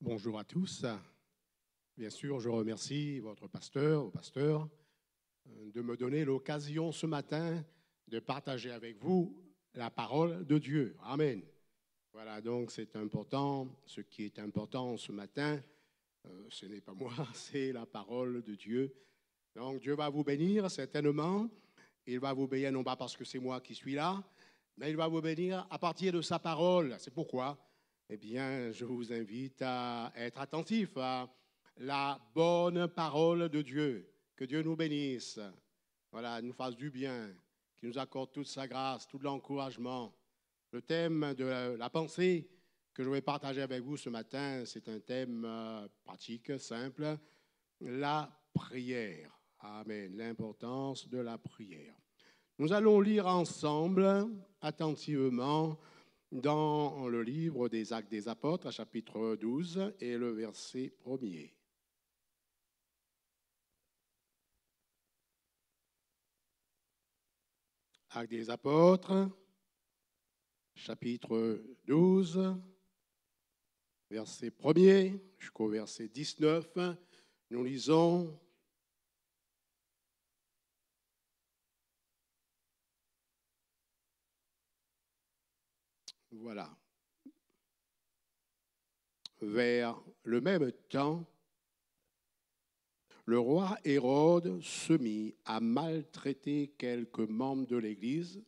Bonjour à tous. Bien sûr, je remercie votre pasteur, de me donner l'occasion ce matin de partager avec vous la parole de Dieu. Amen. Voilà, donc c'est important. Ce qui est important ce matin, ce n'est pas moi, c'est la parole de Dieu. Donc Dieu va vous bénir certainement. Il va vous bénir non pas parce que c'est moi qui suis là, mais il va vous bénir à partir de sa parole. C'est pourquoi, eh bien, je vous invite à être attentif à la bonne parole de Dieu. Que Dieu nous bénisse, voilà, nous fasse du bien, qu'il nous accorde toute sa grâce, tout l'encouragement. Le thème de la pensée que je vais partager avec vous ce matin, c'est un thème pratique, simple, la prière. Amen, l'importance de la prière. Nous allons lire ensemble, attentivement, dans le livre des Actes des Apôtres, chapitre 12, et le verset 1er. Actes des Apôtres, chapitre 12, verset 1er jusqu'au verset 19. Nous lisons: voilà. Vers le même temps, le roi Hérode se mit à maltraiter quelques membres de l'Église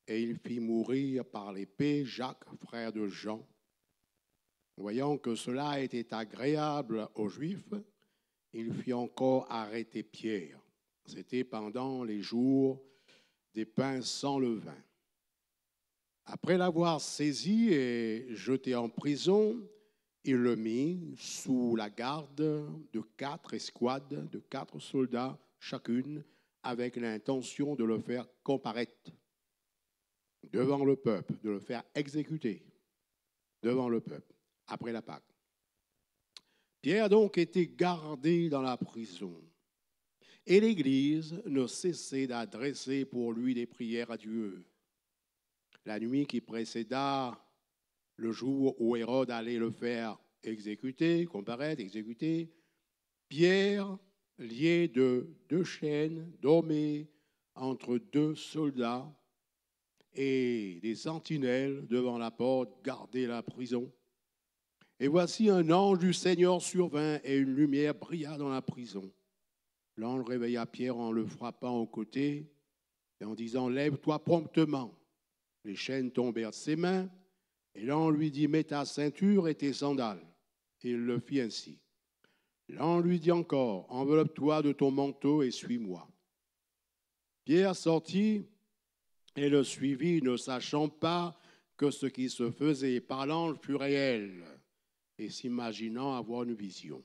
et il fit mourir par l'épée Jacques, frère de Jean. Voyant que cela était agréable aux Juifs, il fit encore arrêter Pierre. C'était pendant les jours des pains sans levain. Après l'avoir saisi et jeté en prison, il le mit sous la garde de 4 escouades, de 4 soldats chacune, avec l'intention de le faire comparaître devant le peuple, de le faire exécuter devant le peuple, après la Pâque. Pierre donc était gardé dans la prison, et l'Église ne cessait d'adresser pour lui des prières à Dieu. La nuit qui précéda le jour où Hérode allait le faire exécuter, comparaître, exécuter, Pierre, lié de 2 chaînes, dormait entre 2 soldats et des sentinelles devant la porte gardaient la prison. Et voici un ange du Seigneur survint et une lumière brilla dans la prison. L'ange réveilla Pierre en le frappant au côté et en disant: « Lève-toi promptement. » Les chaînes tombèrent de ses mains. Et l'ange lui dit: « Mets ta ceinture et tes sandales. » Et il le fit ainsi. L'ange lui dit encore: « Enveloppe-toi de ton manteau et suis-moi. » Pierre sortit et le suivit, ne sachant pas que ce qui se faisait par l'ange fut réel, et s'imaginant avoir une vision.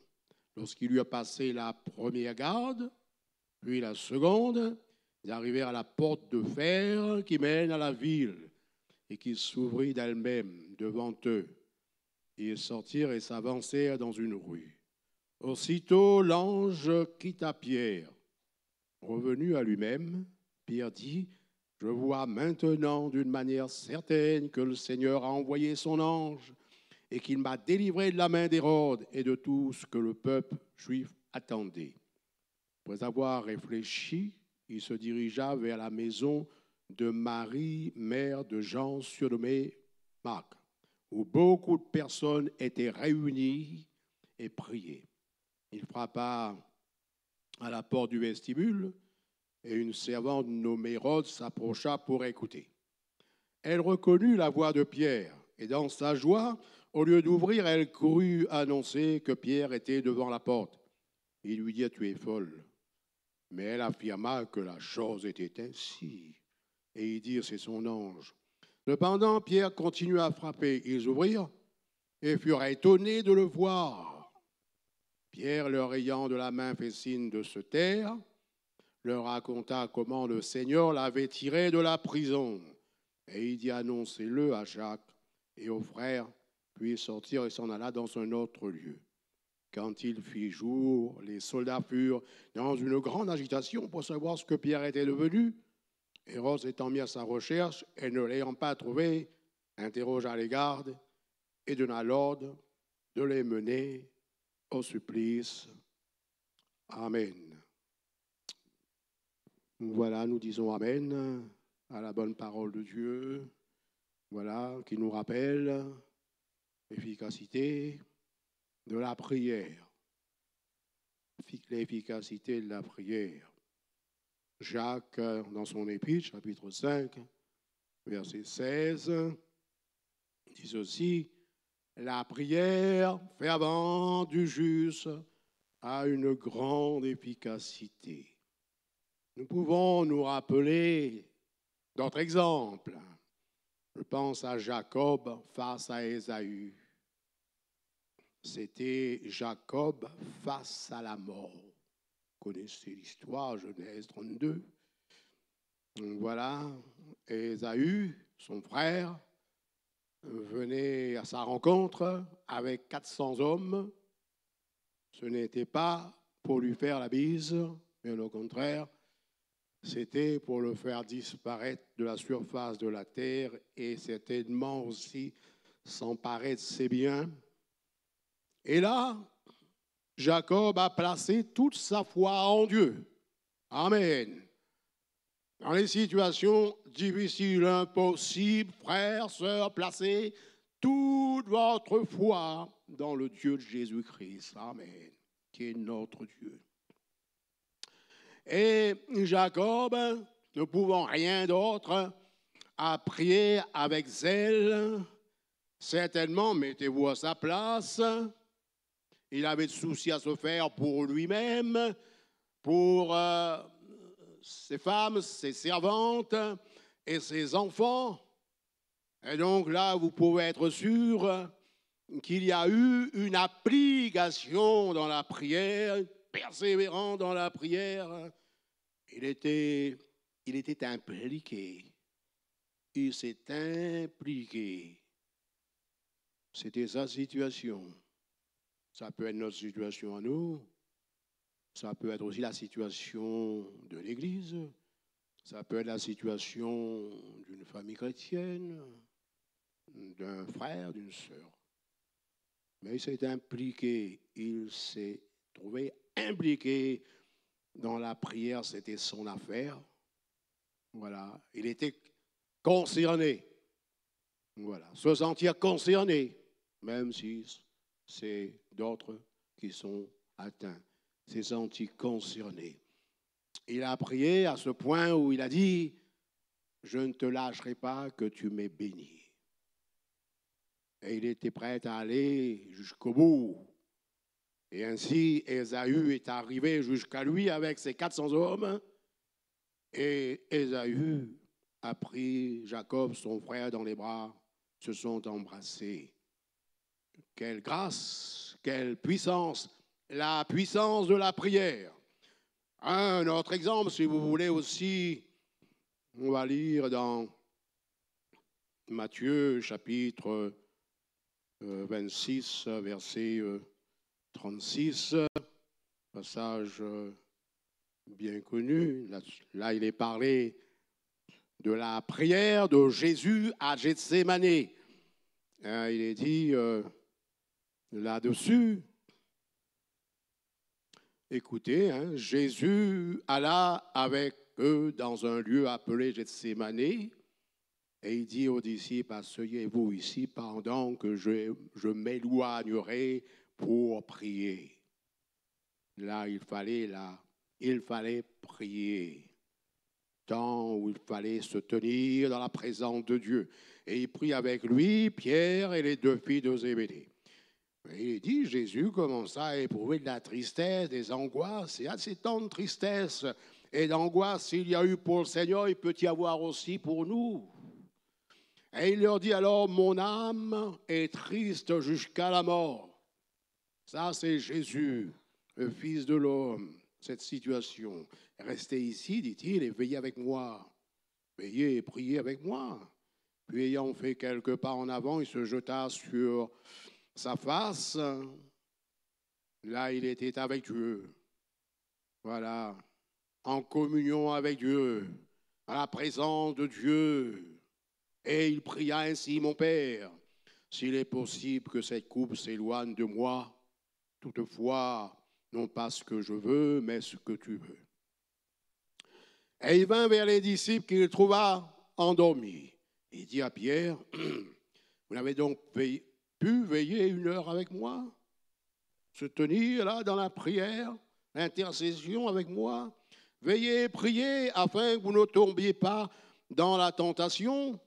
Lorsqu'il eut passé la première garde, puis la seconde, ils arrivèrent à la porte de fer qui mène à la ville, et qui s'ouvrit d'elle-même devant eux. Ils sortirent et s'avancèrent dans une rue. Aussitôt, l'ange quitta Pierre. Revenu à lui-même, Pierre dit: « Je vois maintenant d'une manière certaine que le Seigneur a envoyé son ange et qu'il m'a délivré de la main d'Hérode et de tout ce que le peuple juif attendait. » Après avoir réfléchi, il se dirigea vers la maison de Marie, mère de Jean, surnommé Marc, où beaucoup de personnes étaient réunies et priaient. Il frappa à la porte du vestibule et une servante nommée Rhodes s'approcha pour écouter. Elle reconnut la voix de Pierre et dans sa joie, au lieu d'ouvrir, elle courut annoncer que Pierre était devant la porte. Il lui dit: « Tu es folle. » Mais elle affirma que la chose était ainsi. Et ils dirent: « C'est son ange. » Cependant, Pierre continua à frapper. Ils ouvrirent et furent étonnés de le voir. Pierre, leur ayant de la main fait signe de se taire, leur raconta comment le Seigneur l'avait tiré de la prison. Et il dit: « Annoncez-le à Jacques et aux frères. » Puis il sortit et s'en alla dans un autre lieu. Quand il fit jour, les soldats furent dans une grande agitation pour savoir ce que Pierre était devenu. Hérode étant mis à sa recherche et ne l'ayant pas trouvé, interrogea les gardes et donna l'ordre de les mener au supplice. Amen. Voilà, nous disons Amen à la bonne parole de Dieu, voilà, qui nous rappelle l'efficacité de la prière. L'efficacité de la prière. Jacques, dans son épître, chapitre 5, verset 16, dit ceci: la prière fervente du juste a une grande efficacité. Nous pouvons nous rappeler d'autres exemples. Je pense à Jacob face à Ésaü. C'était Jacob face à la mort. Vous connaissez l'histoire, Genèse 32. Donc voilà, Ésaü, son frère, venait à sa rencontre avec 400 hommes. Ce n'était pas pour lui faire la bise, mais au contraire, c'était pour le faire disparaître de la surface de la terre et certainement aussi s'emparer de ses biens. Et là, Jacob a placé toute sa foi en Dieu. Amen. Dans les situations difficiles, impossibles, frères, sœurs, placez toute votre foi dans le Dieu de Jésus-Christ. Amen. Qui est notre Dieu. Et Jacob, ne pouvant rien d'autre, a prié avec zèle. Certainement, mettez-vous à sa place. Il avait de soucis à se faire pour lui-même, pour ses femmes, ses servantes et ses enfants. Et donc là, vous pouvez être sûr qu'il y a eu une application dans la prière, persévérant dans la prière. Il était impliqué. Il s'est impliqué. C'était sa situation. Ça peut être notre situation à nous. Ça peut être aussi la situation de l'Église. Ça peut être la situation d'une famille chrétienne, d'un frère, d'une sœur. Mais il s'est impliqué. Il s'est trouvé impliqué dans la prière. C'était son affaire. Voilà. Il était concerné. Voilà. Se sentir concerné, même si c'est d'autres qui sont atteints. S'est senti concerné. Il a prié à ce point où il a dit: je ne te lâcherai pas que tu m'aies béni. Et il était prêt à aller jusqu'au bout. Et ainsi, Ésaü est arrivé jusqu'à lui avec ses 400 hommes. Et Ésaü a pris Jacob, son frère, dans les bras, se sont embrassés. Quelle grâce, quelle puissance, la puissance de la prière. Un autre exemple, si vous voulez aussi, on va lire dans Matthieu chapitre 26, verset 36, passage bien connu. Là, il est parlé de la prière de Jésus à Gethsémane. Il est dit là-dessus, écoutez, Jésus alla avec eux dans un lieu appelé Gethsémane et il dit aux disciples: asseyez-vous ici pendant que je m'éloignerai pour prier. Là, il fallait prier. Temps où il fallait se tenir dans la présence de Dieu. Et il prit avec lui Pierre et les 2 filles de Zébédée. Et il dit, Jésus commença à éprouver de la tristesse, des angoisses, et à ces temps de tristesse et d'angoisse, s'il y a eu pour le Seigneur, il peut y avoir aussi pour nous. Et il leur dit alors: mon âme est triste jusqu'à la mort. Ça, c'est Jésus, le Fils de l'homme. Cette situation. Restez ici, dit-il, et veillez avec moi. Veillez et priez avec moi. Puis ayant fait quelques pas en avant, il se jeta sur sa face. Là, il était avec Dieu. Voilà. En communion avec Dieu. À la présence de Dieu. Et il pria ainsi: mon Père, s'il est possible que cette coupe s'éloigne de moi, toutefois, non pas ce que je veux, mais ce que tu veux. Et il vint vers les disciples qu'il trouva endormis. Il dit à Pierre, vous n'avez donc pu veiller 1 heure avec moi? Se tenir là dans la prière, l'intercession avec moi? Veillez et priez afin que vous ne tombiez pas dans la tentation.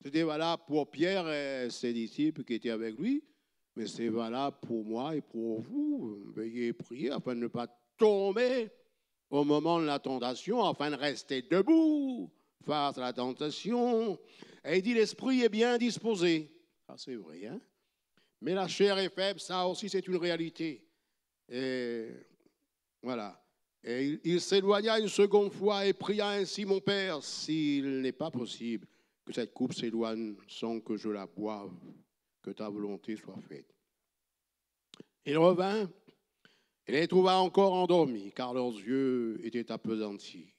C'était valable pour Pierre et ses disciples qui étaient avec lui, mais c'est valable pour moi et pour vous. Veillez et priez afin de ne pas tomber au moment de la tentation, afin de rester debout face à la tentation. Et il dit, l'esprit est bien disposé. Ça, c'est vrai, hein? Mais la chair est faible, ça aussi, c'est une réalité. Et voilà. Et il s'éloigna une seconde fois et pria ainsi, mon Père, s'il n'est pas possible que cette coupe s'éloigne sans que je la boive, que ta volonté soit faite. Il revint et les trouva encore endormis, car leurs yeux étaient appesantis.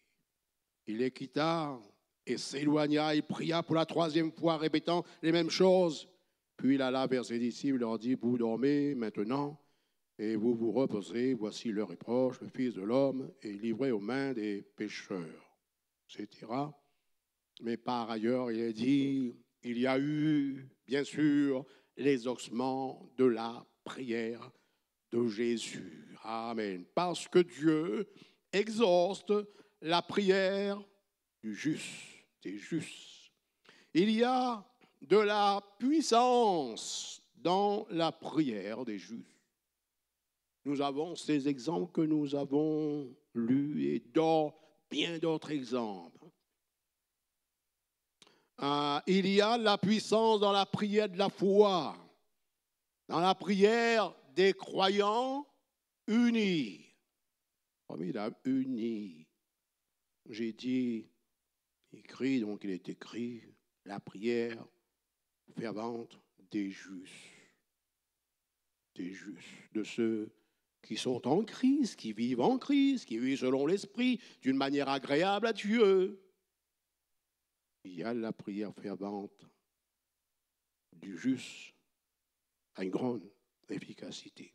Il les quitta et s'éloigna et pria pour la 3e fois, répétant les mêmes choses. Puis il alla vers ses disciples et leur dit, vous dormez maintenant et vous vous reposez, voici l'heure est proche, le Fils de l'homme est livré aux mains des pécheurs, etc. Mais par ailleurs, il est dit, il y a eu, bien sûr, l'exaucement de la prière de Jésus. Amen. Parce que Dieu exauce la prière du juste, des justes. Il y a de la puissance dans la prière des justes. Nous avons ces exemples que nous avons lus et bien d'autres exemples. Il y a de la puissance dans la prière de la foi, dans la prière des croyants unis. Formidable, unis. J'ai dit, écrit, donc il est écrit, la prière fervente des justes, de ceux qui sont en Christ, qui vivent en Christ, qui vivent selon l'Esprit, d'une manière agréable à Dieu. Il y a la prière fervente du juste à une grande efficacité.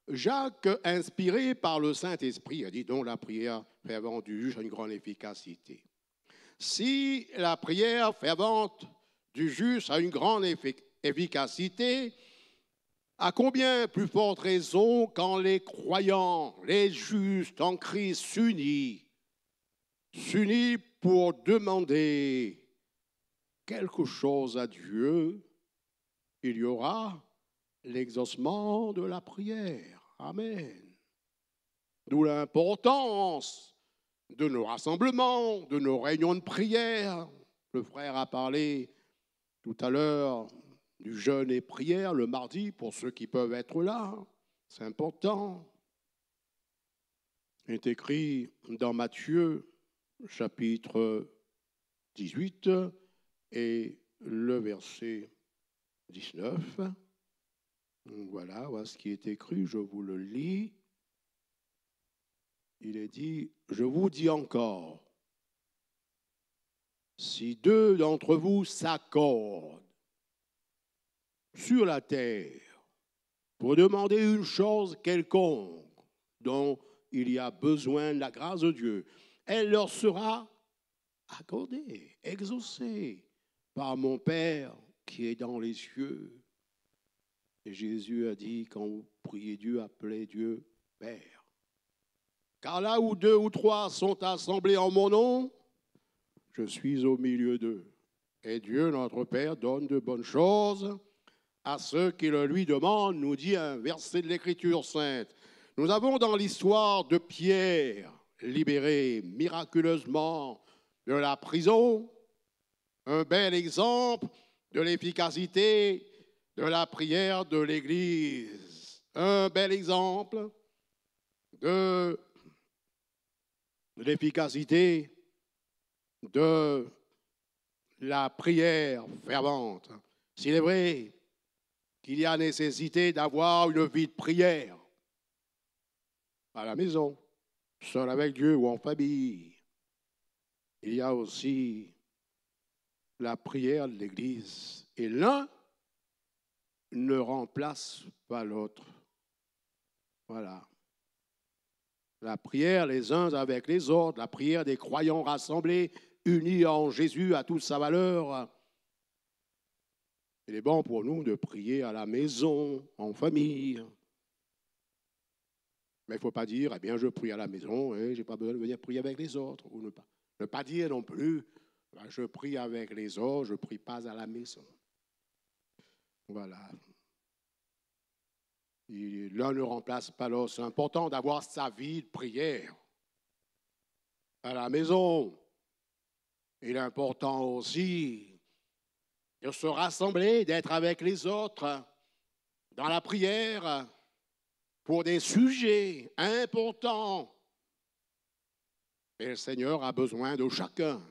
Jacques, inspiré par le Saint-Esprit, a dit donc la prière fervente du juste a une grande efficacité. Si la prière fervente du juste a une grande efficacité, à combien plus forte raison quand les croyants, les justes en Christ s'unissent pour demander quelque chose à Dieu, il y aura l'exaucement de la prière. Amen. D'où l'importance de nos rassemblements, de nos réunions de prière. Le frère a parlé tout à l'heure du jeûne et prière le mardi pour ceux qui peuvent être là. C'est important. Il est écrit dans Matthieu, chapitre 18 et le verset 19. Voilà ce qui est écrit, je vous le lis. Il est dit, je vous dis encore, si 2 d'entre vous s'accordent sur la terre pour demander une chose quelconque dont il y a besoin de la grâce de Dieu, elle leur sera accordée, exaucée par mon Père qui est dans les cieux. Et Jésus a dit, quand vous priez Dieu, appelez Dieu Père. Car là où 2 ou 3 sont assemblés en mon nom, je suis au milieu d'eux. Et Dieu, notre Père, donne de bonnes choses à ceux qui le lui demandent, nous dit un verset de l'Écriture sainte. Nous avons dans l'histoire de Pierre, libéré miraculeusement de la prison, un bel exemple de l'efficacité de la prière de l'Église. Un bel exemple de l'efficacité de la prière fervente. S'il est vrai qu'il y a nécessité d'avoir une vie de prière à la maison, seul avec Dieu ou en famille, il y a aussi la prière de l'Église. Et l'un ne remplace pas l'autre. Voilà. La prière les uns avec les autres, la prière des croyants rassemblés, unis en Jésus à toute sa valeur. Il est bon pour nous de prier à la maison, en famille. Mais il ne faut pas dire, eh bien, je prie à la maison et je n'ai pas besoin de venir prier avec les autres. Ou ne pas dire non plus, je prie avec les autres, je ne prie pas à la maison. Voilà. L'un ne remplace pas l'autre. C'est important d'avoir sa vie de prière à la maison. Il est important aussi de se rassembler, d'être avec les autres dans la prière pour des sujets importants. Et le Seigneur a besoin de chacun.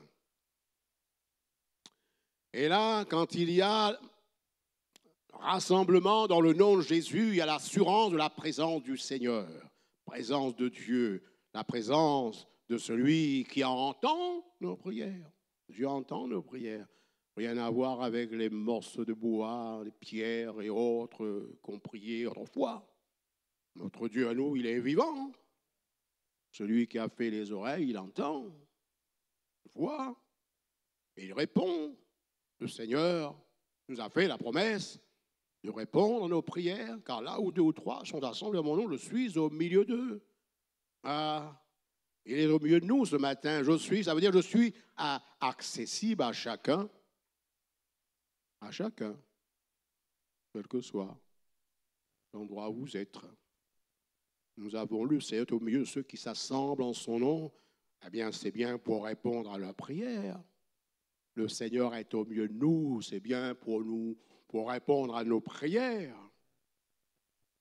Et là, quand il y a rassemblement dans le nom de Jésus, il y a l'assurance de la présence du Seigneur, présence de Dieu, la présence de celui qui entend nos prières. Dieu entend nos prières. Rien à voir avec les morceaux de bois, les pierres et autres qu'on priait autrefois. Notre Dieu à nous, il est vivant. Celui qui a fait les oreilles, il entend, il voit, et il répond. Le Seigneur nous a fait la promesse de répondre à nos prières, car là où 2 ou 3 sont assemblés à mon nom, je suis au milieu d'eux. Ah, il est au milieu de nous ce matin. Ça veut dire je suis accessible à chacun, quel que soit l'endroit où vous êtes. Nous avons lu, c'est au milieu de ceux qui s'assemblent en son nom. Eh bien, c'est bien pour répondre à leur prière. Le Seigneur est au milieu de nous, c'est bien pour nous, pour répondre à nos prières.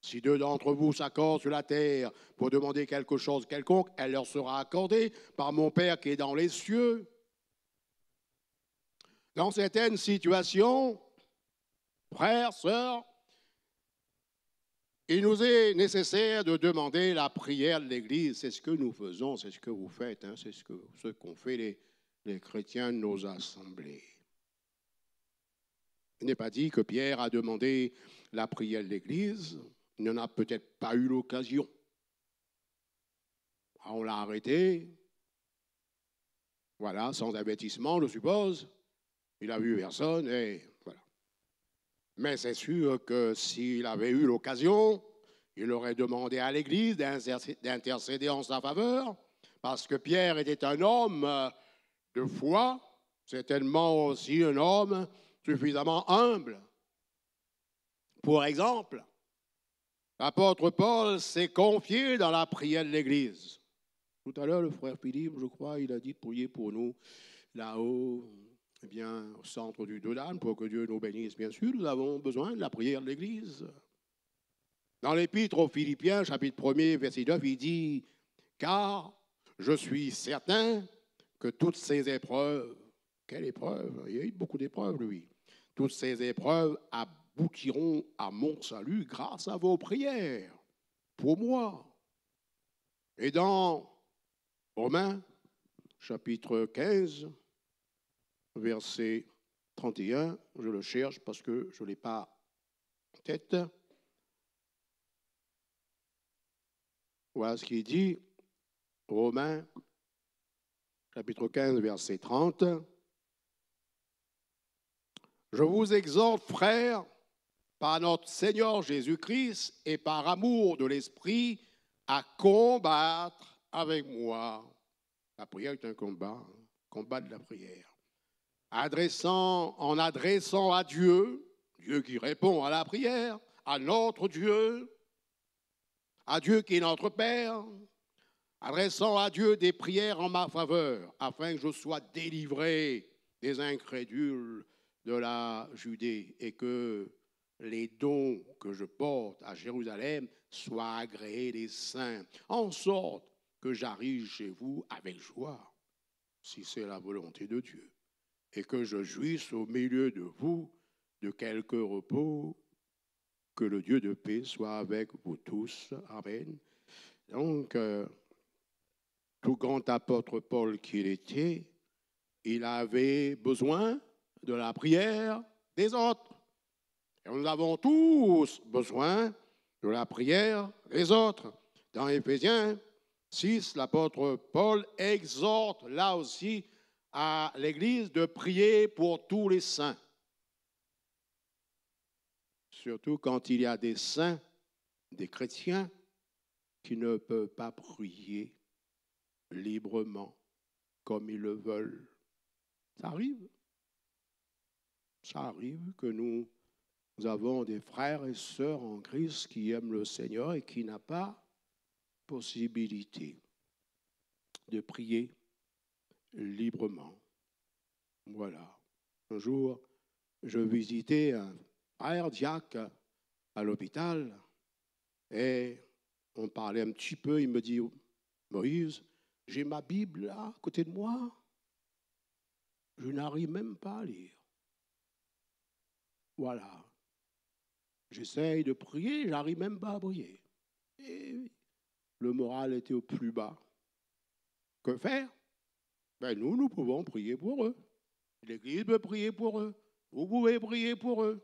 Si 2 d'entre vous s'accordent sur la terre pour demander quelque chose quelconque, elle leur sera accordée par mon Père qui est dans les cieux. Dans certaines situations, frères, sœurs, il nous est nécessaire de demander la prière de l'Église. C'est ce que nous faisons, c'est ce que vous faites, hein, c'est ce qu'ont fait les chrétiens de nos assemblées. Il n'est pas dit que Pierre a demandé la prière de l'Église. Il n'en a peut-être pas eu l'occasion. On l'a arrêté. Voilà, sans avertissement, je suppose. Il n'a vu personne et voilà. Mais c'est sûr que s'il avait eu l'occasion, il aurait demandé à l'Église d'intercéder en sa faveur, parce que Pierre était un homme de foi, certainement aussi un homme suffisamment humble. Pour exemple, l'apôtre Paul s'est confié dans la prière de l'Église. Tout à l'heure, le frère Philippe, je crois, il a dit de prier pour nous là-haut, eh bien, au centre du Dodan, pour que Dieu nous bénisse. Bien sûr, nous avons besoin de la prière de l'Église. Dans l'Épître aux Philippiens, chapitre 1er, verset 9, il dit « Car je suis certain que toutes ces épreuves, quelle épreuve? Il y a eu beaucoup d'épreuves, lui. Toutes ces épreuves aboutiront à mon salut grâce à vos prières, pour moi. » Et dans Romains, chapitre 15, verset 31, je le cherche parce que je ne l'ai pas en tête. Voilà ce qu'il dit, Romains, chapitre 15, verset 30. Je vous exhorte, frères, par notre Seigneur Jésus-Christ et par amour de l'Esprit, à combattre avec moi. La prière est un combat de la prière. En adressant à Dieu, Dieu qui répond à la prière, à notre Dieu, à Dieu qui est notre Père, adressant à Dieu des prières en ma faveur, afin que je sois délivré des incrédules de la Judée et que les dons que je porte à Jérusalem soient agréés des saints, en sorte que j'arrive chez vous avec joie, si c'est la volonté de Dieu, et que je jouisse au milieu de vous de quelque repos, que le Dieu de paix soit avec vous tous. Amen. Donc, tout grand apôtre Paul qu'il était, il avait besoin de la prière des autres. Et nous avons tous besoin de la prière des autres. Dans Éphésiens 6, l'apôtre Paul exhorte là aussi à l'Église de prier pour tous les saints. Surtout quand il y a des saints, des chrétiens, qui ne peuvent pas prier librement comme ils le veulent. Ça arrive. Ça arrive que nous avons des frères et sœurs en Christ qui aiment le Seigneur et qui n'ont pas possibilité de prier librement. Voilà. Un jour, je visitais un frère diacre à l'hôpital et on parlait un petit peu. Il me dit, Moïse, j'ai ma Bible là, à côté de moi. Je n'arrive même pas à lire. Voilà. J'essaye de prier, j'arrive même pas à prier. Et le moral était au plus bas. Que faire? Ben nous pouvons prier pour eux. L'Église peut prier pour eux. Vous pouvez prier pour eux.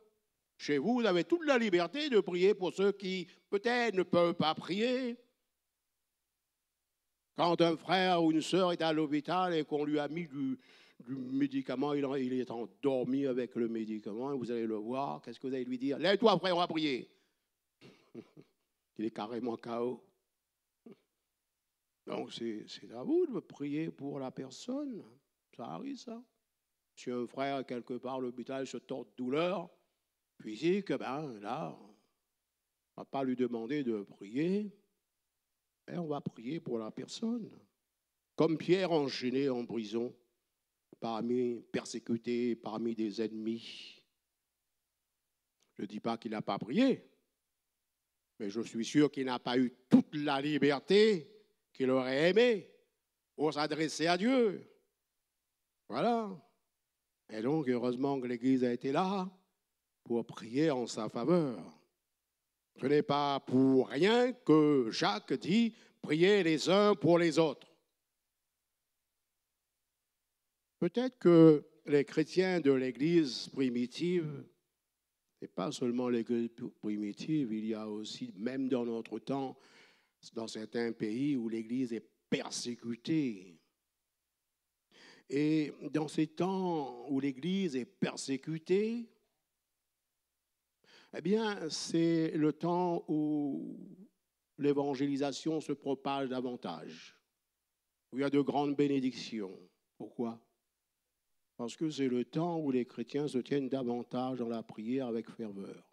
Chez vous, vous avez toute la liberté de prier pour ceux qui, peut-être, ne peuvent pas prier. Quand un frère ou une sœur est à l'hôpital et qu'on lui a mis du médicament, il est endormi avec le médicament, et vous allez le voir, qu'est-ce que vous allez lui dire? Lève-toi, frère, on va prier. Il est carrément KO. Donc, c'est à vous de prier pour la personne. Ça arrive, ça. Si un frère, quelque part, à l'hôpital, se tord de douleur physique, ben là, on ne va pas lui demander de prier, mais on va prier pour la personne. Comme Pierre enchaîné en prison, persécuté parmi des ennemis. Je ne dis pas qu'il n'a pas prié, mais je suis sûr qu'il n'a pas eu toute la liberté qu'il aurait aimé pour s'adresser à Dieu. Voilà. Et donc, heureusement que l'Église a été là pour prier en sa faveur. Ce n'est pas pour rien que Jacques dit « Priez les uns pour les autres ». Peut-être que les chrétiens de l'Église primitive, et pas seulement l'Église primitive, il y a aussi, même dans notre temps, dans certains pays où l'Église est persécutée. Et dans ces temps où l'Église est persécutée, eh bien, c'est le temps où l'évangélisation se propage davantage, où il y a de grandes bénédictions. Pourquoi? Parce que c'est le temps où les chrétiens se tiennent davantage dans la prière avec ferveur.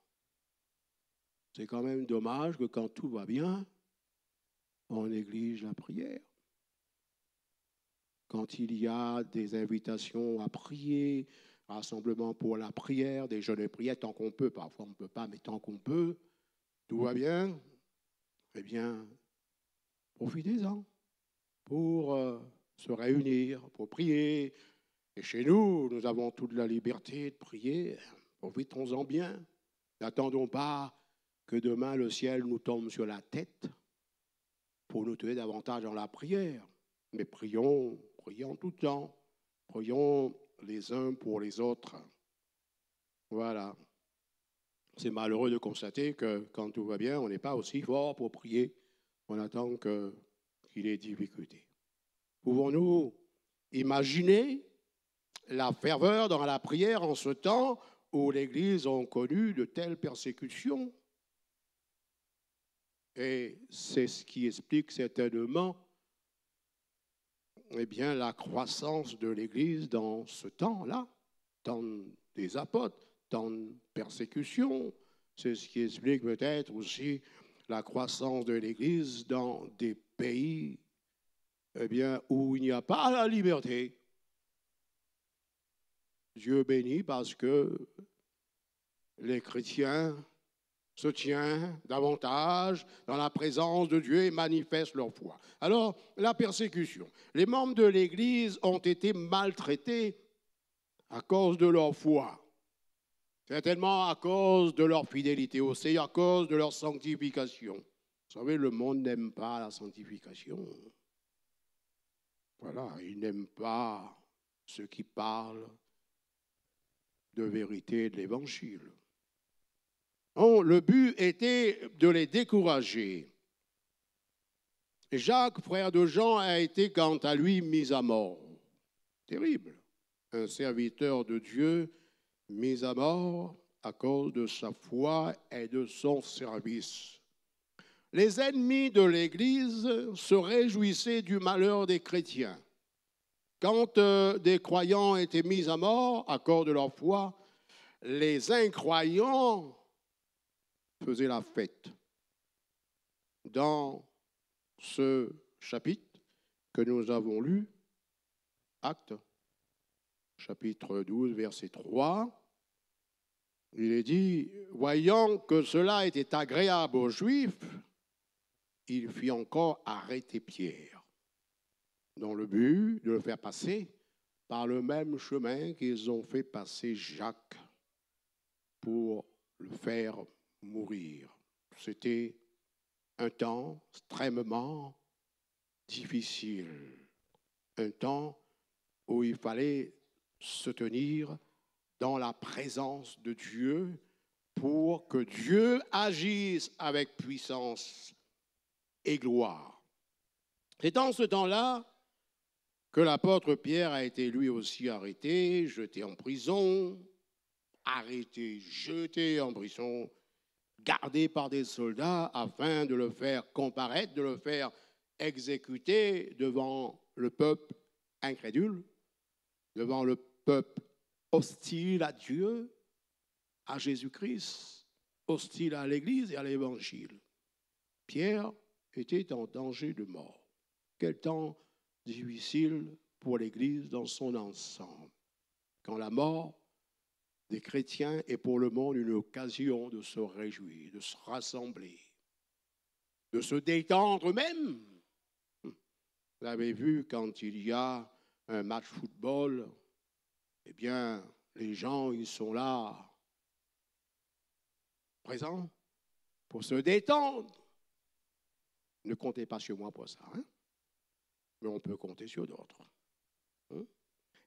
C'est quand même dommage que quand tout va bien, on néglige la prière. Quand il y a des invitations à prier, rassemblement pour la prière, des jeûnes de prière, tant qu'on peut, parfois on ne peut pas, mais tant qu'on peut, tout va bien, eh bien, profitez-en pour se réunir, pour prier. Et chez nous, nous avons toute la liberté de prier, profitons-en bien. N'attendons pas que demain le ciel nous tombe sur la tête pour nous tenir davantage dans la prière. Mais prions tout le temps. Prions les uns pour les autres. Voilà. C'est malheureux de constater que quand tout va bien, on n'est pas aussi fort pour prier. On attend qu'il y ait difficulté. Pouvons-nous imaginer la ferveur dans la prière en ce temps où l'Église a connu de telles persécutions? Et c'est ce qui explique certainement bien, la croissance de l'Église dans ce temps-là, temps des apôtres, temps de persécution. C'est ce qui explique peut-être aussi la croissance de l'Église dans des pays bien, où il n'y a pas la liberté. Dieu bénit parce que les chrétiens se tiennent davantage dans la présence de Dieu et manifestent leur foi. Alors, la persécution. Les membres de l'Église ont été maltraités à cause de leur foi. Certainement à cause de leur fidélité aussi, à cause de leur sanctification. Vous savez, le monde n'aime pas la sanctification. Voilà, il n'aime pas ceux qui parlent de vérité de l'Évangile. Le but était de les décourager. Jacques, frère de Jean, a été quant à lui mis à mort. Terrible. Un serviteur de Dieu mis à mort à cause de sa foi et de son service. Les ennemis de l'Église se réjouissaient du malheur des chrétiens. Quand des croyants étaient mis à mort à cause de leur foi, les incroyants faisaient la fête. Dans ce chapitre que nous avons lu, Actes, chapitre 12, verset 3, il est dit, voyant que cela était agréable aux Juifs, il fit encore arrêter Pierre, dans le but de le faire passer par le même chemin qu'ils ont fait passer Jacques pour le faire mourir. C'était un temps extrêmement difficile, un temps où il fallait se tenir dans la présence de Dieu pour que Dieu agisse avec puissance et gloire. C'est dans ce temps-là que l'apôtre Pierre a été lui aussi arrêté, jeté en prison, arrêté, jeté en prison, gardé par des soldats afin de le faire comparaître, de le faire exécuter devant le peuple incrédule, devant le peuple hostile à Dieu, à Jésus-Christ, hostile à l'Église et à l'Évangile. Pierre était en danger de mort. Quel temps difficile pour l'Église dans son ensemble, quand la mort des chrétiens est pour le monde une occasion de se réjouir, de se rassembler, de se détendre même. Vous avez vu, quand il y a un match football, eh bien, les gens, ils sont là, présents, pour se détendre. Ne comptez pas sur moi pour ça, hein? Mais on peut compter sur d'autres. Hein?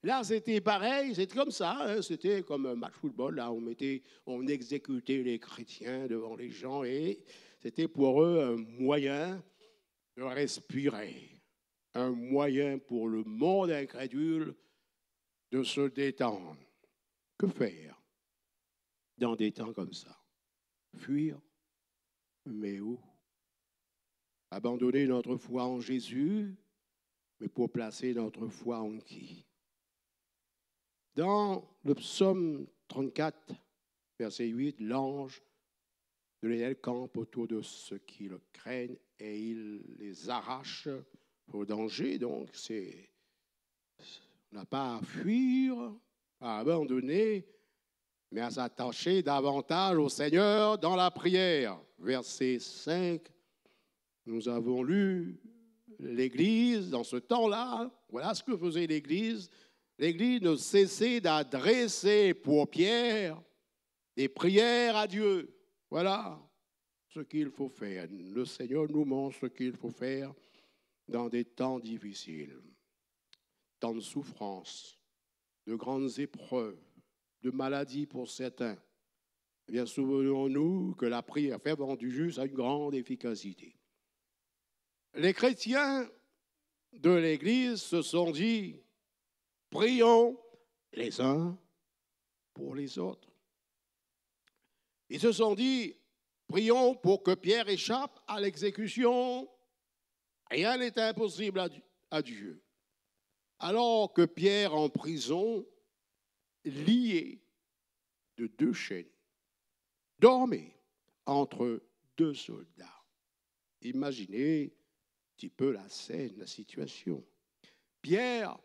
Là, c'était pareil, c'était comme ça, hein? C'était comme un match football, là, on exécutait les chrétiens devant les gens, et c'était pour eux un moyen de respirer, un moyen pour le monde incrédule de se détendre. Que faire dans des temps comme ça? Fuir? Mais où? Abandonner notre foi en Jésus, mais pour placer notre foi en qui? Dans le psaume 34, verset 8, l'ange de l'Éternel campe autour de ceux qui le craignent et il les arrache au danger. Donc, on n'a pas à fuir, à abandonner, mais à s'attacher davantage au Seigneur dans la prière. Verset 5, nous avons lu l'Église dans ce temps-là. Voilà ce que faisait l'Église. L'Église ne cessait d'adresser pour Pierre des prières à Dieu. Voilà ce qu'il faut faire. Le Seigneur nous montre ce qu'il faut faire dans des temps difficiles, temps de souffrance, de grandes épreuves, de maladies pour certains. Eh bien, souvenons-nous que la prière fervente du juste a une grande efficacité. Les chrétiens de l'Église se sont dit, prions les uns pour les autres. Ils se sont dit, prions pour que Pierre échappe à l'exécution. Rien n'est impossible à Dieu. Alors que Pierre en prison, lié de 2 chaînes, dormait entre 2 soldats. Imaginez un petit peu la scène, la situation. Pierre,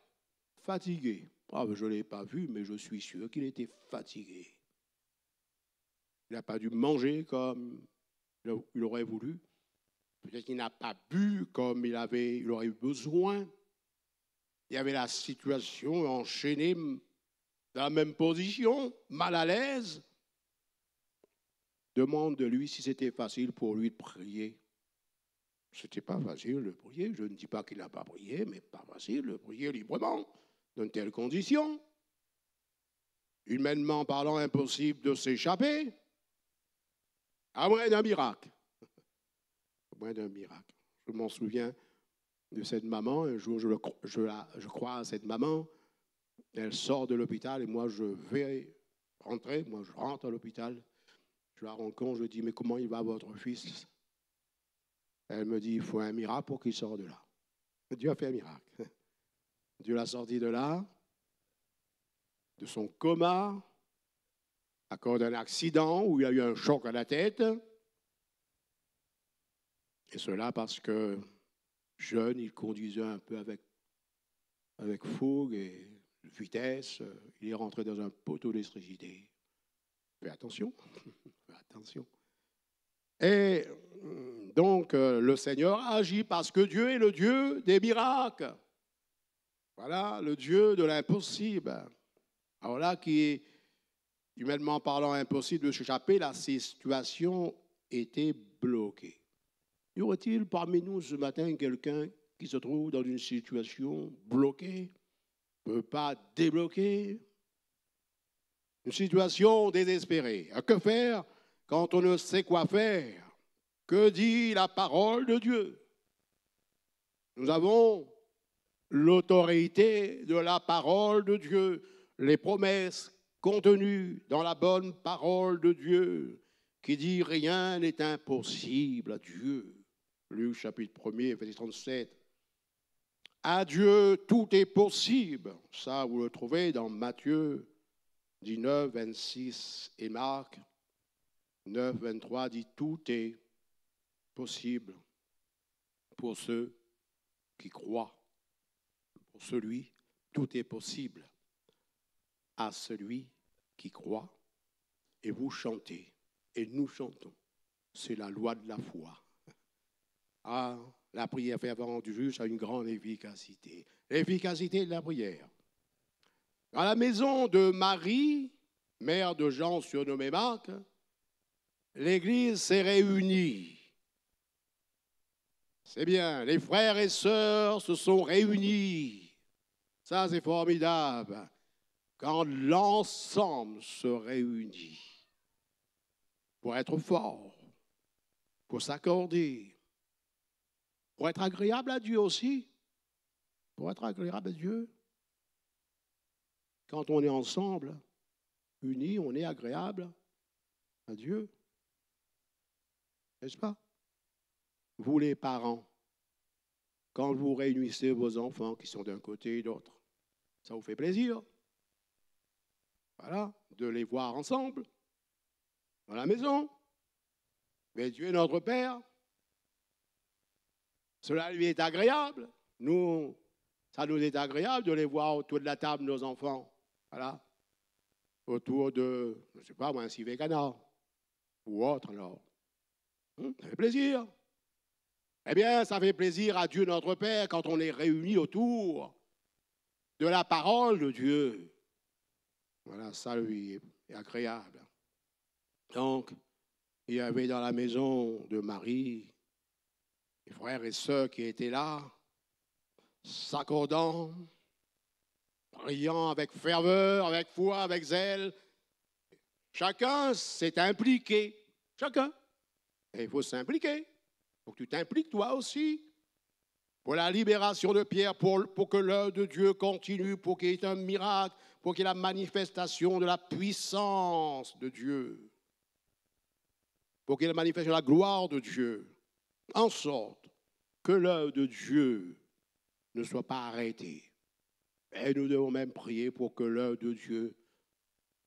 fatigué. Je ne l'ai pas vu, mais je suis sûr qu'il était fatigué. Il n'a pas dû manger comme il aurait voulu. Peut-être qu'il n'a pas bu comme il aurait eu besoin. Il y avait la situation enchaînée dans la même position, mal à l'aise. Demande de lui si c'était facile pour lui de prier. Ce n'était pas facile de prier. Je ne dis pas qu'il n'a pas prié, mais pas facile de prier librement dans de telles conditions. Humainement parlant, impossible de s'échapper. À moins d'un miracle. À moins d'un miracle. Je m'en souviens de cette maman. Un jour, je crois à cette maman. Elle sort de l'hôpital et moi, je vais rentrer. Moi, je rentre à l'hôpital. Je la rencontre. Je dis, mais comment il va votre fils? Elle me dit, il faut un miracle pour qu'il sorte de là. Dieu a fait un miracle. Dieu l'a sorti de là, de son coma, à cause d'un accident où il a eu un choc à la tête. Et cela parce que jeune, il conduisait un peu avec fougue et vitesse. Il est rentré dans un poteau d'électricité. Fais attention, fais attention. Et donc, le Seigneur agit parce que Dieu est le Dieu des miracles. Voilà, le Dieu de l'impossible. Alors là, qui est, humainement parlant, impossible de s'échapper, la situation était bloquée. Y aurait-il parmi nous ce matin quelqu'un qui se trouve dans une situation bloquée, ne peut pas débloquer, une situation désespérée? Que faire quand on ne sait quoi faire? Que dit la parole de Dieu? Nous avons l'autorité de la parole de Dieu, les promesses contenues dans la bonne parole de Dieu, qui dit rien n'est impossible à Dieu. Luc chapitre 1er, verset 37. À Dieu, tout est possible. Ça, vous le trouvez dans Matthieu 19, 26 et Marc 9, 23, dit tout est possible pour ceux qui croient. Pour celui, tout est possible à celui qui croit. Et vous chantez, et nous chantons. C'est la loi de la foi. Ah, la prière fervente du juste a une grande efficacité. L'efficacité de la prière. Dans la maison de Marie, mère de Jean surnommé Marc, l'Église s'est réunie. C'est bien, les frères et sœurs se sont réunis. Ça, c'est formidable. Quand l'ensemble se réunit pour être fort, pour s'accorder, pour être agréable à Dieu aussi, pour être agréable à Dieu. Quand on est ensemble, unis, on est agréable à Dieu. N'est-ce pas? Vous les parents, quand vous réunissez vos enfants qui sont d'un côté et de l'autre, ça vous fait plaisir. Voilà, de les voir ensemble, dans la maison. Mais Dieu est notre Père. Cela lui est agréable. Nous, ça nous est agréable de les voir autour de la table, nos enfants. Voilà. Autour de, je ne sais pas moi, un civet canard ou autre alors. Ça fait plaisir. Eh bien, ça fait plaisir à Dieu notre Père quand on est réunis autour de la parole de Dieu. Voilà, ça lui est agréable. Donc, il y avait dans la maison de Marie les frères et sœurs qui étaient là, s'accordant, priant avec ferveur, avec foi, avec zèle. Chacun s'est impliqué. Chacun. Et il faut s'impliquer. Il faut que tu t'impliques toi aussi. Pour la libération de Pierre, pour que l'œuvre de Dieu continue, pour qu'il y ait un miracle, pour qu'il y ait la manifestation de la puissance de Dieu. Pour qu'il y ait la manifestation de la gloire de Dieu. En sorte que l'œuvre de Dieu ne soit pas arrêtée. Et nous devons même prier pour que l'œuvre de Dieu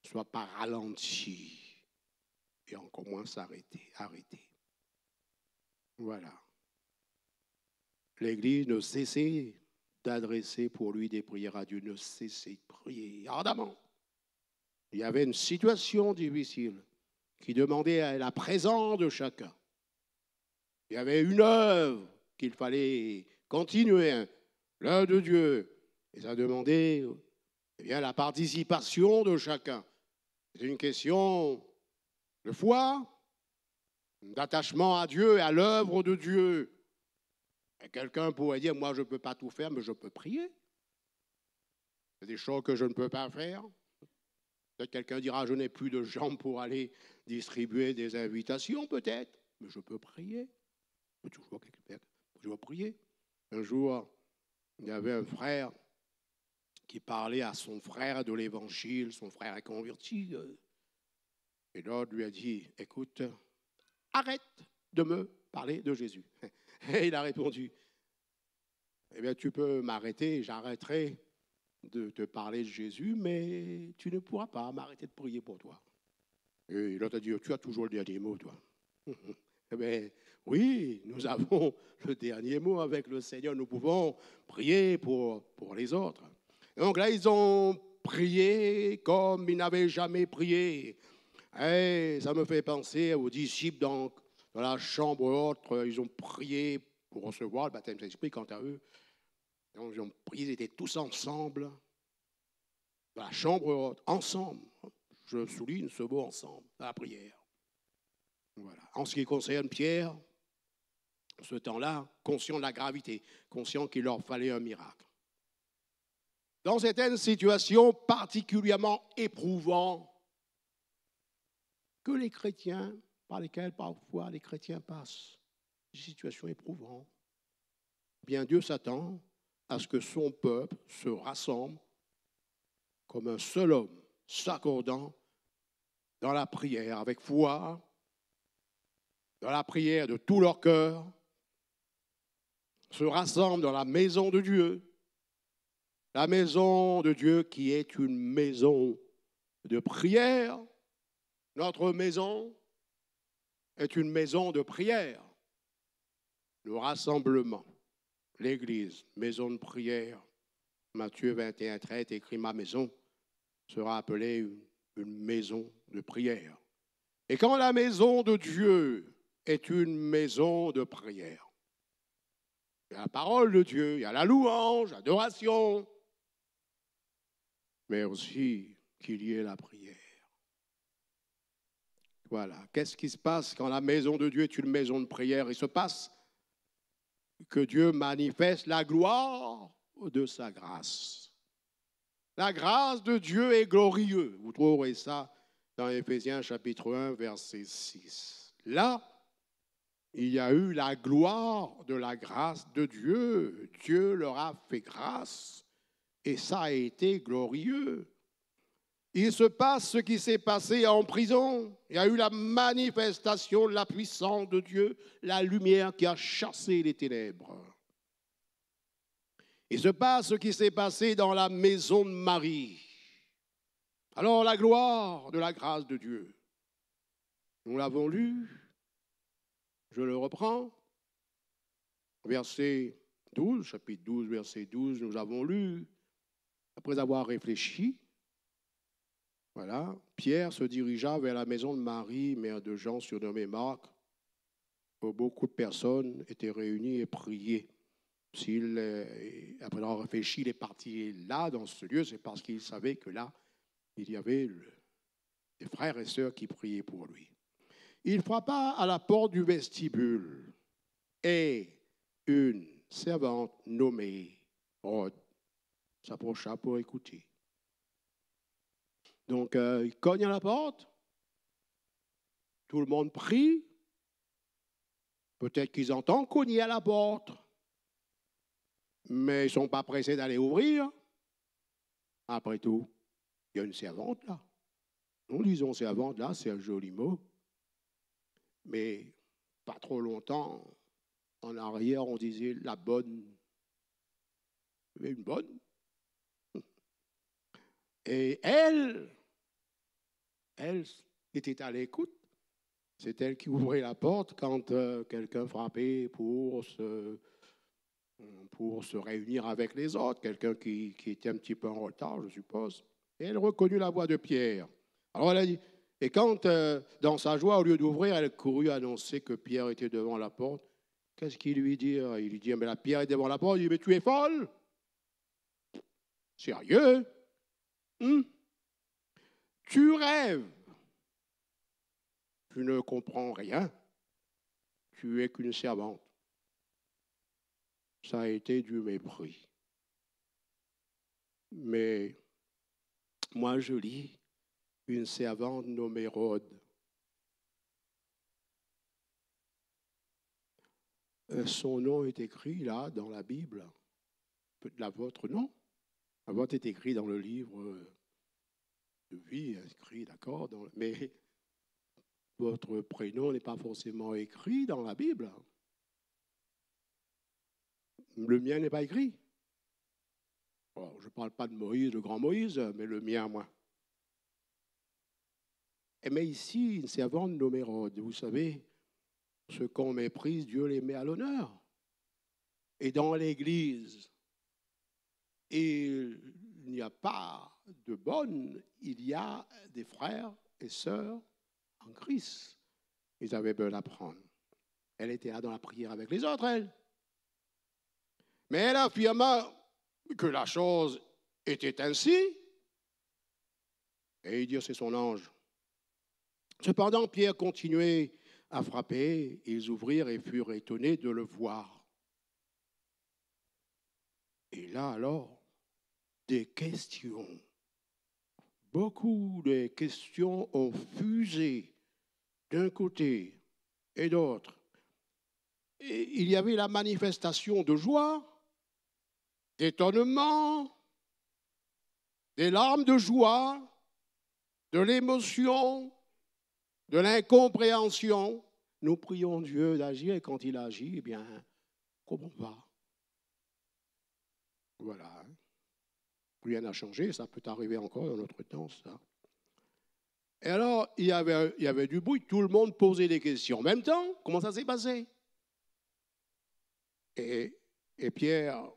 ne soit pas ralentie et encore moins s'arrêter. Voilà. L'Église ne cessait d'adresser pour lui des prières à Dieu, ne cessait de prier ardemment. Il y avait une situation difficile qui demandait la présence de chacun. Il y avait une œuvre qu'il fallait continuer, l'œuvre de Dieu. Et ça demandait la participation de chacun. C'est une question de foi, d'attachement à Dieu et à l'œuvre de Dieu. Et quelqu'un pourrait dire, moi je ne peux pas tout faire, mais je peux prier. Il y a des choses que je ne peux pas faire. Peut-être quelqu'un dira, je n'ai plus de jambes pour aller distribuer des invitations, peut-être, mais je peux prier. Je peux toujours prier. Un jour, il y avait un frère qui parlait à son frère de l'évangile, son frère est converti. Et l'autre lui a dit, écoute, arrête de me parler de Jésus. Et il a répondu, eh bien, tu peux m'arrêter, j'arrêterai de te parler de Jésus, mais tu ne pourras pas m'arrêter de prier pour toi. Et l'autre a dit, tu as toujours le dernier mot, toi. Eh bien, oui, nous avons le dernier mot avec le Seigneur. Nous pouvons prier pour les autres. Donc là, ils ont prié comme ils n'avaient jamais prié. Et ça me fait penser aux disciples dans la chambre haute. Ils ont prié pour recevoir le baptême de l'Esprit. Quant à eux, donc, ils ont prié, ils étaient tous ensemble dans la chambre haute, ensemble. Je souligne ce mot ensemble, dans la prière. Voilà. En ce qui concerne Pierre, ce temps-là, conscient de la gravité, conscient qu'il leur fallait un miracle. Dans certaines situations particulièrement éprouvantes que les chrétiens, par lesquelles parfois les chrétiens passent, des situations éprouvantes, bien Dieu s'attend à ce que son peuple se rassemble comme un seul homme, s'accordant dans la prière avec foi, dans la prière de tout leur cœur, se rassemblent dans la maison de Dieu. La maison de Dieu qui est une maison de prière. Notre maison est une maison de prière. Le rassemblement, l'Église, maison de prière. Matthieu 21, 13 écrit « Ma maison sera appelée une maison de prière ». Et quand la maison de Dieu est une maison de prière, il y a la parole de Dieu, il y a la louange, l'adoration, mais aussi qu'il y ait la prière. Voilà. Qu'est-ce qui se passe quand la maison de Dieu est une maison de prière? Il se passe que Dieu manifeste la gloire de sa grâce. La grâce de Dieu est glorieuse. Vous trouverez ça dans Éphésiens chapitre 1, verset 6. Là, il y a eu la gloire de la grâce de Dieu. Dieu leur a fait grâce et ça a été glorieux. Il se passe ce qui s'est passé en prison. Il y a eu la manifestation de la puissance de Dieu, la lumière qui a chassé les ténèbres. Il se passe ce qui s'est passé dans la maison de Marie. Alors la gloire de la grâce de Dieu. Nous l'avons lu, je le reprends, verset 12, chapitre 12, verset 12, nous avons lu, après avoir réfléchi, voilà, Pierre se dirigea vers la maison de Marie, mère de Jean, surnommé Marc, où beaucoup de personnes étaient réunies et priaient. Après avoir réfléchi, il est parti là, dans ce lieu, c'est parce qu'il savait que là, il y avait des frères et sœurs qui priaient pour lui. Il frappa à la porte du vestibule et une servante nommée Rhoda s'approcha pour écouter. Donc, il cogne à la porte, tout le monde prie, peut-être qu'ils entendent cogner à la porte, mais ils ne sont pas pressés d'aller ouvrir. Après tout, il y a une servante là. Nous disons servante là, c'est un joli mot, mais pas trop longtemps, en arrière, on disait la bonne. Une bonne. Et elle était à l'écoute. C'est elle qui ouvrait la porte quand quelqu'un frappait pour se réunir avec les autres, quelqu'un qui était un petit peu en retard, je suppose. Et elle reconnut la voix de Pierre. Alors elle a dit, et quand, dans sa joie, au lieu d'ouvrir, elle courut annoncer que Pierre était devant la porte. Qu'est-ce qu'il lui dit? Il lui dit, mais la Pierre est devant la porte. Il dit, mais tu es folle? Sérieux? Tu rêves. Tu ne comprends rien. Tu es qu'une servante. Ça a été du mépris. Mais moi, je lis une servante nommée Rhode. Son nom est écrit là dans la Bible. La vôtre, non. La vôtre est écrit dans le livre de vie, écrit, d'accord, mais votre prénom n'est pas forcément écrit dans la Bible. Le mien n'est pas écrit. Alors, je ne parle pas de Moïse, le grand Moïse, mais le mien, moi. Mais ici, une servante nommée Rhode, vous savez, ce qu'on méprise, Dieu les met à l'honneur. Et dans l'Église, il n'y a pas de bonnes, il y a des frères et sœurs en Christ. Ils avaient besoin d'apprendre. Elle était là dans la prière avec les autres, elle. Mais elle affirma que la chose était ainsi. Et il dit, c'est son ange. Cependant, Pierre continuait à frapper. Ils ouvrirent et furent étonnés de le voir. Et là, alors, des questions. Beaucoup de questions ont fusé d'un côté et d'autre. Et il y avait la manifestation de joie, d'étonnement, des larmes de joie, de l'émotion, de l'incompréhension. Nous prions Dieu d'agir et quand il agit, eh bien, comment on va? Voilà. Rien n'a changé, ça peut arriver encore dans notre temps, ça. Et alors, il y avait du bruit, tout le monde posait des questions. En même temps, comment ça s'est passé? Et Pierre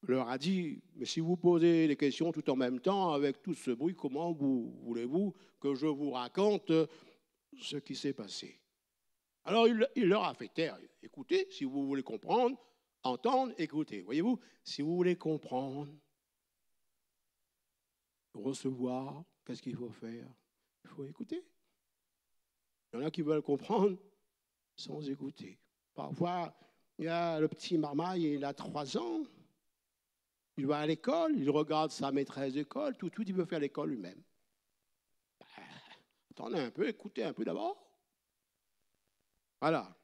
leur a dit, mais si vous posez des questions tout en même temps, avec tout ce bruit, comment voulez-vous que je vous raconte ce qui s'est passé? Alors, il leur a fait taire. Écoutez, si vous voulez comprendre, entendre, écoutez. Voyez-vous, si vous voulez comprendre, recevoir, qu'est-ce qu'il faut faire? Il faut écouter. Il y en a qui veulent comprendre sans écouter. Parfois, il y a le petit marmaille, il a 3 ans. Il va à l'école, il regarde sa maîtresse d'école, tout, il veut faire l'école lui-même. Attendez un peu, écoutez un peu d'abord. Voilà.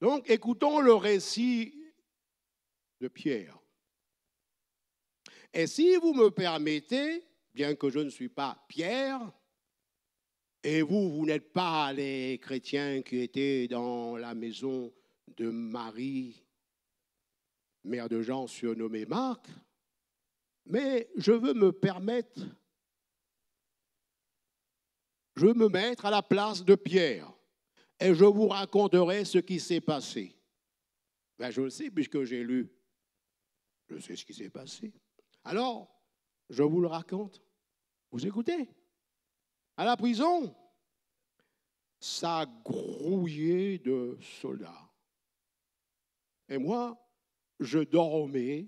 Donc, écoutons le récit de Pierre. Et si vous me permettez, bien que je ne suis pas Pierre, et vous n'êtes pas les chrétiens qui étaient dans la maison de Marie, mère de Jean surnommé Marc, mais je veux me mettre à la place de Pierre et je vous raconterai ce qui s'est passé. Ben, je le sais puisque j'ai lu. Je sais ce qui s'est passé. Alors, je vous le raconte. Vous écoutez? À la prison, ça grouillait de soldats. Et moi, je dormais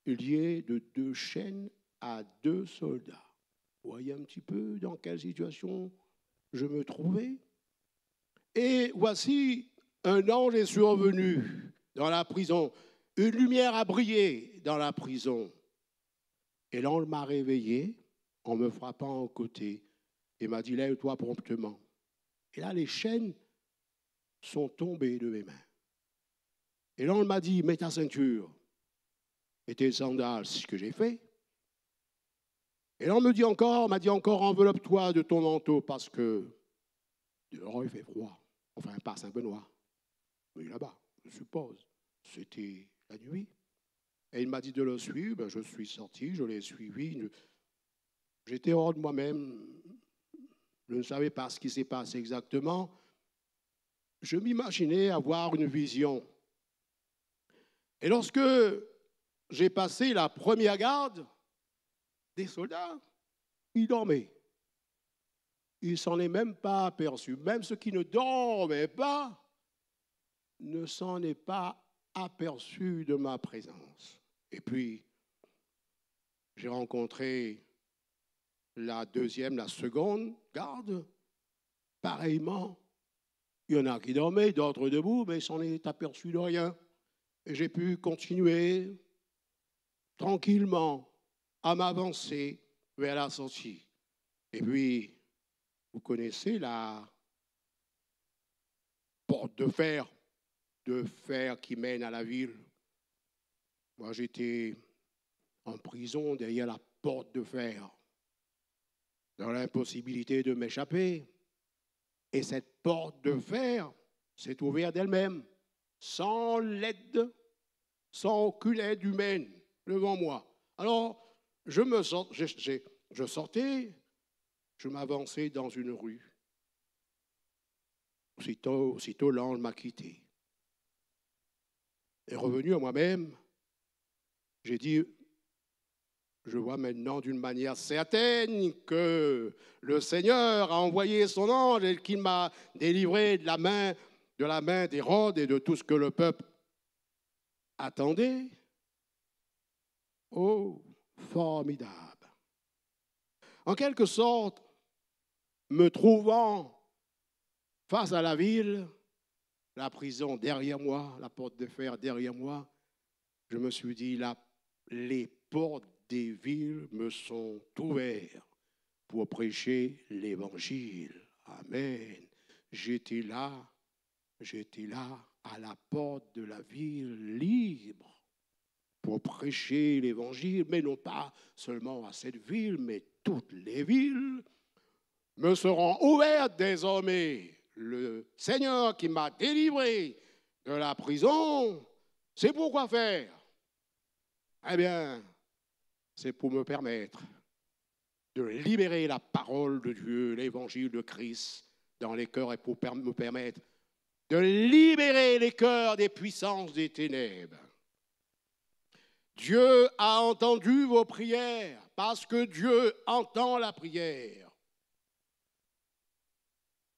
lié de 2 chaînes à 2 soldats. Vous voyez un petit peu dans quelle situation je me trouvais? Et voici, un ange est survenu dans la prison. Une lumière a brillé dans la prison. Et l'ange m'a réveillé en me frappant au côté et m'a dit, lève-toi promptement. Et là, les chaînes sont tombées de mes mains. Et l'ange m'a dit, mets ta ceinture et tes sandales, c'est ce que j'ai fait. Et l'ange m'a dit encore, enveloppe-toi de ton manteau parce que dehors il fait froid. Enfin, pas Saint-Benoît, mais là-bas, je suppose. C'était la nuit. Et il m'a dit de le suivre. Ben, je suis sorti, je l'ai suivi. J'étais hors de moi-même. Je ne savais pas ce qui s'est passé exactement. Je m'imaginais avoir une vision. Et lorsque j'ai passé la première garde, des soldats, ils dormaient. Ils ne s'en est même pas aperçus. Même ceux qui ne dormaient pas ne s'en est pas aperçu de ma présence. Et puis, j'ai rencontré la seconde garde. Pareillement, il y en a qui dormaient, d'autres debout, mais ils s'en est aperçu de rien. Et j'ai pu continuer tranquillement à m'avancer vers la sortie. Et puis, vous connaissez la porte de fer qui mène à la ville. Moi, j'étais en prison derrière la porte de fer, dans l'impossibilité de m'échapper. Et cette porte de fer s'est ouverte d'elle-même, sans l'aide, sans aucune aide humaine devant moi. Alors, je sortais, je m'avançais dans une rue. Aussitôt l'ange m'a quitté. Et revenu à moi-même, j'ai dit, je vois maintenant d'une manière certaine que le Seigneur a envoyé son ange et qu'il m'a délivré de la main d'Hérode et de tout ce que le peuple attendait. Oh, formidable. En quelque sorte, me trouvant face à la ville, la prison derrière moi, la porte de fer derrière moi, je me suis dit, les portes des villes me sont ouvertes pour prêcher l'évangile. Amen. J'étais là à la porte de la ville libre pour prêcher l'évangile, mais non pas seulement à cette ville, mais toutes les villes me seront ouvertes désormais. Le Seigneur qui m'a délivré de la prison, c'est pour quoi faire? Eh bien, c'est pour me permettre de libérer la parole de Dieu, l'évangile de Christ dans les cœurs et pour me permettre de libérer les cœurs des puissances des ténèbres. Dieu a entendu vos prières parce que Dieu entend la prière.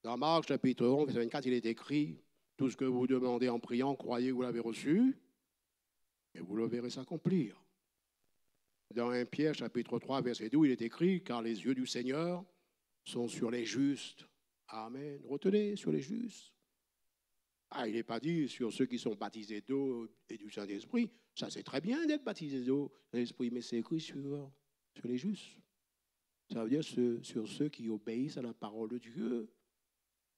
Dans Marc chapitre 11, verset 24, il est écrit, tout ce que vous demandez en priant, croyez que vous l'avez reçu et vous le verrez s'accomplir. Dans 1 Pierre chapitre 3, verset 12, il est écrit, car les yeux du Seigneur sont sur les justes. Amen. Retenez, sur les justes. Ah, il n'est pas dit sur ceux qui sont baptisés d'eau et du Saint-Esprit. Ça, c'est très bien d'être baptisé d'eau et de l'Esprit, mais c'est écrit sur les justes. Ça veut dire sur ceux qui obéissent à la parole de Dieu,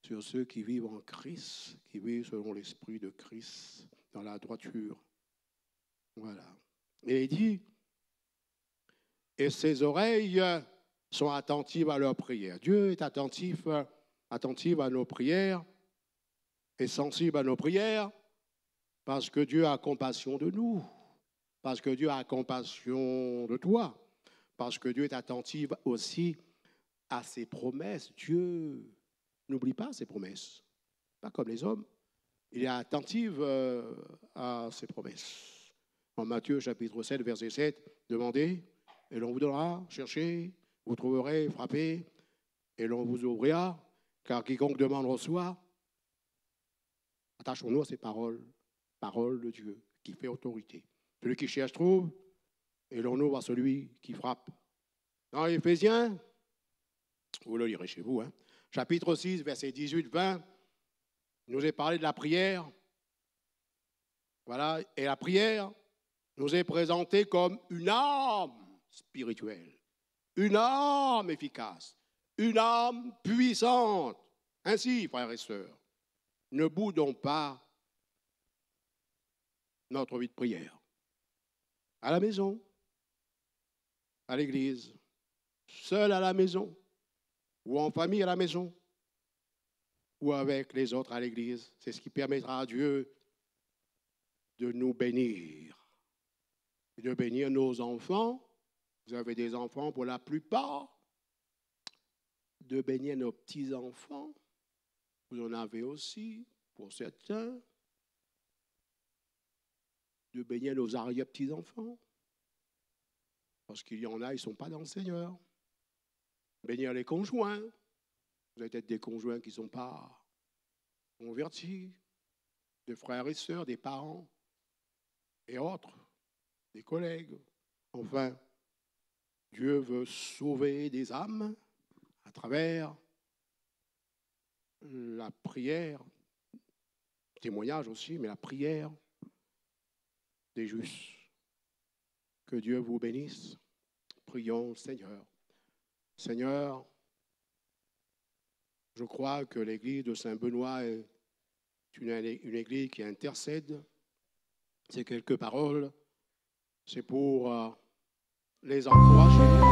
sur ceux qui vivent en Christ, qui vivent selon l'Esprit de Christ, dans la droiture. Voilà. Et il dit, et ses oreilles sont attentives à leurs prières. Dieu est attentif à nos prières, est sensible à nos prières, parce que Dieu a compassion de nous, parce que Dieu a compassion de toi, parce que Dieu est attentif aussi à ses promesses. Dieu n'oublie pas ses promesses, pas comme les hommes. Il est attentif à ses promesses. En Matthieu chapitre 7, verset 7, demandez, et l'on vous donnera, cherchez, vous trouverez, frappez, et l'on vous ouvrira, car quiconque demande reçoit. Attachons-nous à ces paroles, paroles de Dieu, qui fait autorité. Celui qui cherche trouve, et l'on ouvre à celui qui frappe. Dans Éphésiens, vous le lirez chez vous, chapitre 6, verset 18-20, il nous est parlé de la prière. Voilà, et la prière nous est présentée comme une arme spirituelle, une arme efficace, une arme puissante. Ainsi, frères et sœurs, ne boudons pas notre vie de prière. À la maison, à l'église, seul à la maison, ou en famille à la maison, ou avec les autres à l'église. C'est ce qui permettra à Dieu de nous bénir, et de bénir nos enfants. Vous avez des enfants pour la plupart, de bénir nos petits-enfants. Vous en avez aussi pour certains, de bénir nos arrière-petits-enfants. Parce qu'il y en a, ils ne sont pas dans le Seigneur. Bénir les conjoints. Vous avez peut-être des conjoints qui ne sont pas convertis, des frères et sœurs, des parents et autres, des collègues. Enfin, Dieu veut sauver des âmes à travers la prière, témoignage aussi, mais la prière des justes. Que Dieu vous bénisse. Prions le Seigneur. Seigneur, Je crois que l'église de Saint-Benoît est une église qui intercède. Ces quelques paroles, c'est pour les encourager.